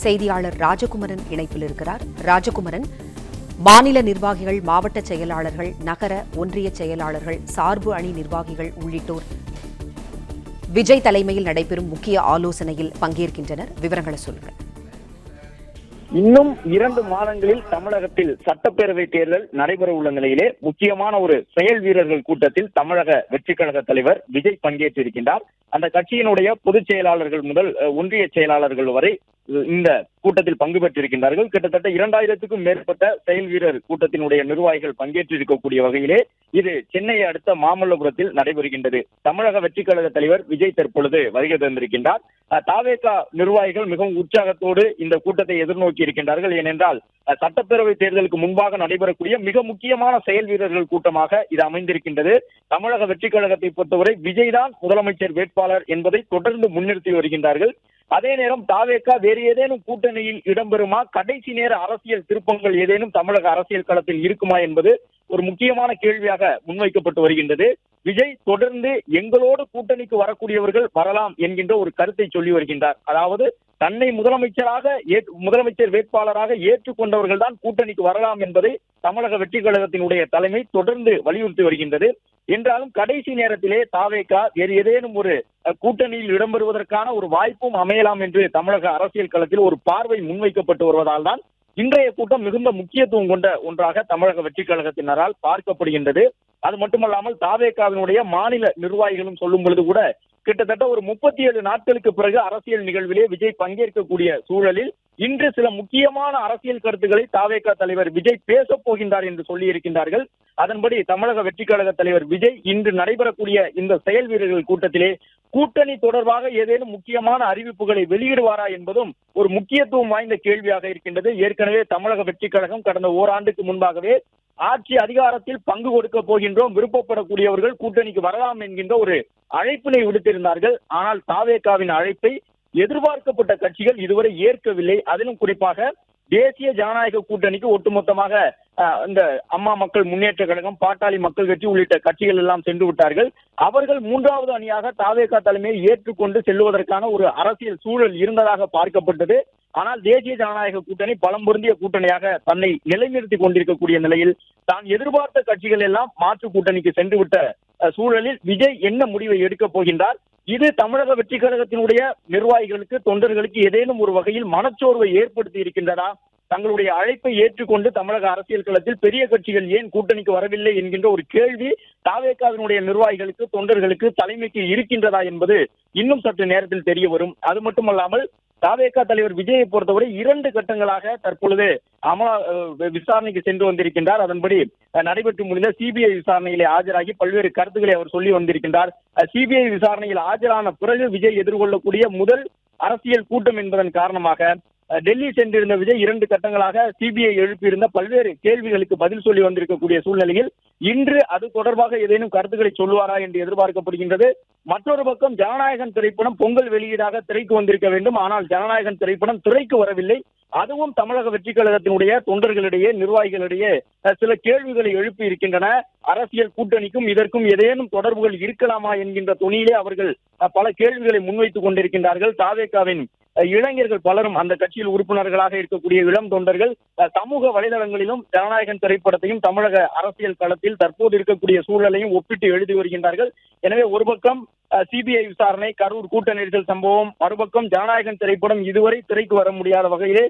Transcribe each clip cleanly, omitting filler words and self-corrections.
செய்தியாளர் ராஜகுமரன் இணைப்பில் இருக்கிறார். ராஜகுமரன், மாநில நிர்வாகிகள், மாவட்ட செயலாளர்கள், நகர ஒன்றிய செயலாளர்கள், சார்பு அணி நிர்வாகிகள் உள்ளிட்டோர் விஜய் தலைமையில் நடைபெறும் முக்கிய ஆலோசனையில் பங்கேற்கின்றனர். விவரங்களை சொல்லுங்கள். இன்னும் 2 மாதங்களில் தமிழகத்தில் சட்டப்பேரவை தேர்தல் நடைபெற உள்ள நிலையிலே முக்கியமான ஒரு செயல் வீரர்கள் கூட்டத்தில் தமிழக வெற்றிக் கழக தலைவர் விஜய் பங்கேற்றிருக்கின்றார். அந்த கட்சியினுடைய பொதுச் செயலாளர்கள் முதல் ஒன்றிய செயலாளர்கள் வரை இந்த கூட்டத்தில் பங்கு பெற்றிருக்கின்றார்கள். கிட்டத்தட்ட 2000க்கும் மேற்பட்ட செயல் வீரர் கூட்டத்தினுடைய நிர்வாகிகள் பங்கேற்றிருக்கக்கூடிய வகையிலே இது சென்னையை அடுத்த மாமல்லபுரத்தில் நடைபெறுகின்றது. தமிழக வெற்றிக் கழக தலைவர் விஜய் தற்பொழுது வருகை தந்திருக்கின்றார். தாவேக நிர்வாகிகள் மிகவும் உற்சாகத்தோடு இந்த கூட்டத்தை எதிர்நோக்கி இருக்கின்றார்கள். ஏனென்றால் சட்டப்பேரவை தேர்தலுக்கு முன்பாக நடைபெறக்கூடிய மிக முக்கியமான செயல் வீரர்கள் கூட்டமாக இது அமைந்திருக்கின்றது. தமிழக வெற்றிக் கழகத்தை பொறுத்தவரை விஜய் தான் முதலமைச்சர் வேட்பாளர் என்பதை தொடர்ந்து முன்னிறுத்தி வருகின்றார்கள். அதே நேரம் தாவேக வேறு ஏதேனும் கூட்டணியில் இடம்பெறுமா, கடைசி நேர அரசியல் திருப்பங்கள் ஏதேனும் தமிழக அரசியல் களத்தில் இருக்குமா என்பது ஒரு முக்கியமான கேள்வியாக முன்வைக்கப்பட்டு வருகின்றது. விஜய் தொடர்ந்து எங்களோடு கூட்டணிக்கு வரக்கூடியவர்கள் வரலாம் என்கின்ற ஒரு கருத்தை சொல்லி வருகின்றார். அதாவது தன்னை முதலமைச்சர் வேட்பாளராக ஏற்றுக்கொண்டவர்கள் தான் கூட்டணிக்கு வரலாம் என்பதை தமிழக வெற்றிக் கழகத்தினுடைய தலைமை தொடர்ந்து வலியுறுத்தி வருகின்றது. என்றாலும் கடைசி நேரத்திலே தாவேக வேறு ஏதேனும் ஒரு கூட்டணியில் இடம்பெறுவதற்கான ஒரு வாய்ப்பும் அமையலாம் என்று தமிழக அரசியல் களத்தில் ஒரு பார்வை முன்வைக்கப்பட்டு வருவதால் தான் இன்றைய கூட்டம் மிகுந்த முக்கியத்துவம் கொண்ட ஒன்றாக தமிழக வெற்றிக் கழகத்தினரால் பார்க்கப்படுகின்றது. அது மட்டுமல்லாமல் தாவேகாவினுடைய மாநில நிர்வாகிகளும் சொல்லும் பொழுது கூட கிட்டத்தட்ட ஒரு 37 நாட்களுக்கு பிறகு அரசியல் நிகழ்விலே விஜய் பங்கேற்கக்கூடிய சூழலில் இன்று சில முக்கியமான அரசியல் கருத்துக்களை தாவேக தலைவர் விஜய் பேசப் போகின்றார் என்று சொல்லி இருக்கின்றார்கள். அதன்படி தமிழக வெற்றிக் கழக தலைவர் விஜய் இன்று நடைபெறக்கூடிய இந்த செயல் வீரர்கள் கூட்டத்திலே கூட்டணி தொடர்பாக ஏதேனும் முக்கியமான அறிவிப்புகளை வெளியிடுவாரா என்பதும் ஒரு முக்கியத்துவம் வாய்ந்த கேள்வியாக இருக்கின்றது. ஏற்கனவே தமிழக வெற்றிக் கழகம் கடந்த ஓராண்டுக்கு முன்பாகவே ஆட்சி அதிகாரத்தில் பங்கு கொடுக்க போகின்றோம், விருப்பப்படக்கூடியவர்கள் கூட்டணிக்கு வரலாம் என்கின்ற ஒரு அழைப்பினை விடுத்திருந்தார்கள். ஆனால் தாவேகாவின் அழைப்பை எதிர்பார்க்கப்பட்ட கட்சிகள் இதுவரை ஏற்கவில்லை. அதிலும் குறிப்பாக தேசிய ஜனநாயக கூட்டணிக்கு ஒட்டுமொத்தமாக இந்த அம்மா மக்கள் முன்னேற்ற கழகம், பாட்டாளி மக்கள் கட்சி உள்ளிட்ட கட்சிகள் எல்லாம் சென்று விட்டார்கள். அவர்கள் 3வது அணியாக தாவேக தலைமையை ஏற்றுக்கொண்டு செல்வதற்கான ஒரு அரசியல் சூழல் இருந்ததாக பார்க்கப்பட்டது. ஆனால் தேசிய ஜனநாயக கூட்டணி பலம் பொருந்திய கூட்டணியாக தன்னை நிலைநிறுத்திக் கொண்டிருக்கக்கூடிய நிலையில் தான் எதிர்பார்த்த கட்சிகள் எல்லாம் மாற்று கூட்டணிக்கு சென்றுவிட்ட சூழலில் விஜய் என்ன முடிவை எடுக்கப் போகின்றார்? இது தமிழக வெற்றிக் கழகத்தினுடைய நிர்வாகிகளுக்கு, தொண்டர்களுக்கு ஏதேனும் ஒரு வகையில் மனச்சோர்வை ஏற்படுத்தி இருக்கின்றதா? தங்களுடைய அழைப்பை ஏற்றுக்கொண்டு தமிழக அரசியல் களத்தில் பெரிய கட்சிகள் ஏன் கூட்டணிக்கு வரவில்லை என்கின்ற ஒரு கேள்வி தாவேகாவினுடைய நிர்வாகிகளுக்கு, தொண்டர்களுக்கு, தலைமைக்கு இருக்கின்றதா என்பது இன்னும் சற்று நேரத்தில் தெரிய வரும். அது மட்டுமல்லாமல் தாவேக தலைவர் விஜயை பொறுத்தவரை 2 கட்டங்களாக தற்பொழுது விசாரணைக்கு சென்று வந்திருக்கின்றார். அதன்படி நடைபெற்று முடிந்த சிபிஐ விசாரணையிலே ஆஜராகி பல்வேறு கருத்துக்களை அவர் சொல்லி வந்திருக்கின்றார். சிபிஐ விசாரணையில் ஆஜரான பிறகு விஜய் எதிர்கொள்ளக்கூடிய முதல் அரசியல் கூட்டம் என்பதன் காரணமாக டெல்லி சென்றிருந்த விஜய் 2 கட்டங்களாக சிபிஐ எழுப்பியிருந்த பல்வேறு கேள்விகளுக்கு பதில் சொல்லி வந்திருக்கக்கூடிய சூழ்நிலையில் இன்று அது தொடர்பாக ஏதேனும் கருத்துக்களை சொல்லுவாரா என்று எதிர்பார்க்கப்படுகின்றது. மற்றொரு பக்கம் ஜனநாயகன் திரைப்படம் பொங்கல் வெளியீடாக திரைக்கு வந்திருக்க வேண்டும். ஆனால் ஜனநாயகன் திரைப்படம் திரைக்கு வரவில்லை. அதுவும் தமிழக வெற்றிக் கழகத்தினுடைய தொண்டர்களிடையே, நிர்வாகிகளிடையே சில கேள்விகளை எழுப்பி இருக்கின்றன. அரசியல் கூட்டணிக்கும் இதற்கும் ஏதேனும் தொடர்புகள் இருக்கலாமா என்கின்ற துணியிலே அவர்கள் பல கேள்விகளை முன்வைத்துக் கொண்டிருக்கின்றார்கள். தாவேகாவின் இளைஞர்கள் பலரும் அந்த கட்சியில் உறுப்பினர்களாக இருக்கக்கூடிய இளம் தொண்டர்கள் சமூக வலைதளங்களிலும் ஜனநாயகன் திரைப்படத்தையும் தமிழக அரசியல் களத்தில் தற்போது இருக்கக்கூடிய சூழலையும் ஒப்பிட்டு எழுதி வருகின்றார்கள். எனவே ஒரு பக்கம் சிபிஐ விசாரணை, கரூர் கூட்ட நெரிசல் சம்பவம், மறுபக்கம் ஜனநாயகன் திரைப்படம் இதுவரை திரைக்கு வர முடியாத வகையிலே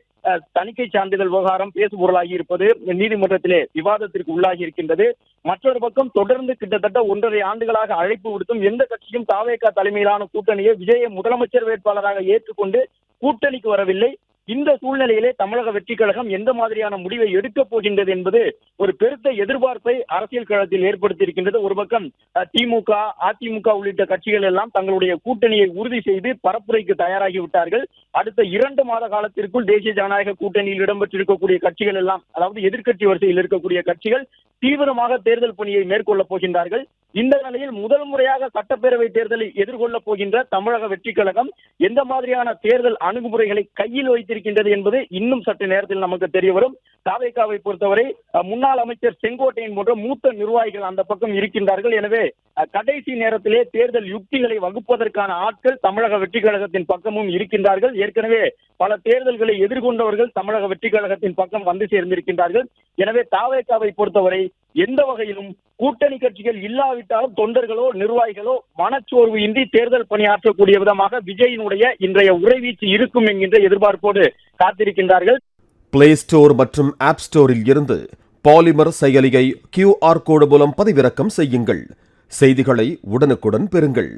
தணிக்கை சான்றிதழ் விவகாரம் பேசுபொருளாகி இருப்பது நீதிமன்றத்திலே விவாதத்திற்கு உள்ளாகி இருக்கின்றது. மற்றொரு பக்கம் தொடர்ந்து கிட்டத்தட்ட 1.5 ஆண்டுகளாக அழைப்பு விடுத்தும் எந்த கட்சியும் தாவேக தலைமையிலான கூட்டணியை விஜயை முதலமைச்சர் வேட்பாளராக ஏற்றுக்கொண்டு கூட்டணிக்கு வரவில்லை. இந்த சூழ்நிலையிலே தமிழக வெற்றிக் கழகம் எந்த மாதிரியான முடிவை எடுக்கப் போகின்றது என்பது ஒரு பெருத்த எதிர்பார்ப்பை அரசியல் களத்தில் ஏற்படுத்தியிருக்கின்றது. ஒரு பக்கம் திமுக, அதிமுக உள்ளிட்ட கட்சிகள் எல்லாம் தங்களுடைய கூட்டணியை உறுதி செய்து பரப்புரைக்கு தயாராகி விட்டார்கள். அடுத்த 2 மாத காலத்திற்குள் தேசிய ஜனநாயக கூட்டணியில் இடம்பெற்றிருக்கக்கூடிய கட்சிகள் எல்லாம், அதாவது எதிர்க்கட்சி வரிசையில் இருக்கக்கூடிய கட்சிகள் தீவிரமாக தேர்தல் பணியை மேற்கொள்ளப் போகின்றார்கள். இந்த நிலையில் முதல் முறையாக சட்டப்பேரவை தேர்தலை எதிர்கொள்ளப் போகின்ற தமிழக வெற்றி கழகம் எந்த மாதிரியான தேர்தல் அணுகுமுறைகளை கையில் வைத்திருக்கின்றது என்பது இன்னும் சற்று நேரத்தில் நமக்கு தெரிய வரும். தாவேகாவை பொறுத்தவரை முன்னாள் அமைச்சர் செங்கோட்டையன் போன்ற மூத்த நிர்வாகிகள் அந்த பக்கம் இருக்கின்றார்கள். எனவே கடைசி நேரத்திலே தேர்தல் யுக்திகளை வகுப்பதற்கான ஆட்கள் தமிழக வெற்றி கழகத்தின் பக்கமும் இருக்கின்றார்கள். ஏற்கனவே பல தேர்தல்களை எதிர்கொண்டவர்கள் தமிழக வெற்றி கழகத்தின் பக்கம் வந்து சேர்ந்திருக்கின்றார்கள். எனவே தாவேகாவை பொறுத்தவரை எந்த வகையிலும் கூட்டணி கட்சிகள் இல்லாவிட்டாலும் தொண்டர்களோ நிர்வாகிகளோ மனச்சோர்வு இன்றி தேர்தல் பணியாற்றக்கூடிய விதமாக விஜயினுடைய இன்றைய உரைவீச்சு இருக்கும் என்கின்ற எதிர்பார்ப்போடு காத்திருக்கின்றார்கள். பிளே ஸ்டோர் மற்றும் ஆப் ஸ்டோரில் இருந்து பாலிமர் செயலியை QR கோடு மூலம் பதிவிறக்கம் செய்யுங்கள். செய்திகளை உடனுக்குடன் பெறுங்கள்.